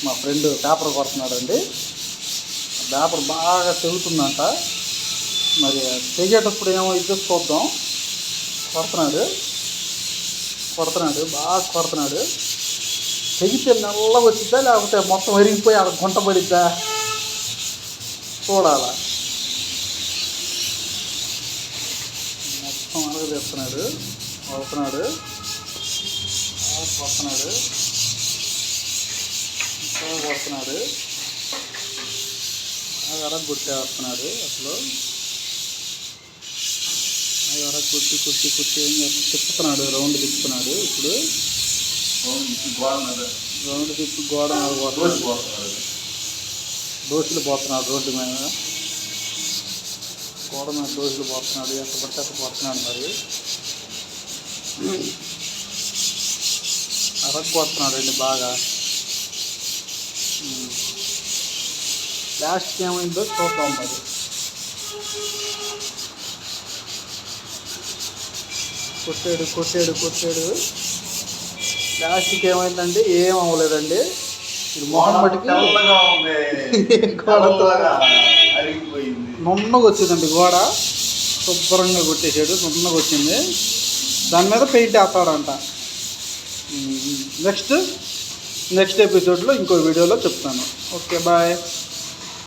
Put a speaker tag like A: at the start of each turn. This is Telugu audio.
A: మా ఫ్రెండ్ పేపర్ కొడుతున్నాడండి. పేపర్ బాగా తెగుతుందంట. మరి తెగేటప్పుడు ఏమో ఇద్దరు చూద్దాం. కొడుతున్నాడు బాగా కొడుతున్నాడు. తెగితే నల్లగా వచ్చిద్దా లేకపోతే మొత్తం వరిగిపోయి అక్కడ గుంట పడిద్దా చూడాలా. మొత్తం అరగదీస్తున్నాడు, కొడుతున్నాడు, కొడుతున్నాడు, కొడుతున్నాడు, అరగొట్టేస్తున్నాడు. అసలు కొట్టి కొట్టి కొట్టి తిప్పుతున్నాడు, రౌండ్ తిప్పుతున్నాడు. ఇప్పుడు రౌండ్ తిప్పి గోడ దోశలు పోతున్నాడు. రోడ్డు మీద గోడ మీద దోశలు పోతున్నాడు. ఎంత పడితే అక్కడ పోతున్నాడు. మరి అరగొడుతున్నాడు అండి బాగా. లాస్ట్కి ఏమైందో చూద్దాం. మరి కొట్టాడు కొట్టాడు కొట్టాడు. లాస్ట్కి ఏమైందండి? ఏం అవ్వలేదండి. ఇది మొహం బట్టికి నున్నగా వచ్చిందండి గోడ. శుభ్రంగా కొట్టేసాడు, నున్నగా వచ్చింది. దాని మీద పెయింట్ వేస్తాడంట. నెక్స్ట్ ఎపిసోడ్లో ఇంకో వీడియోలో చెప్తాను. Okay, bye.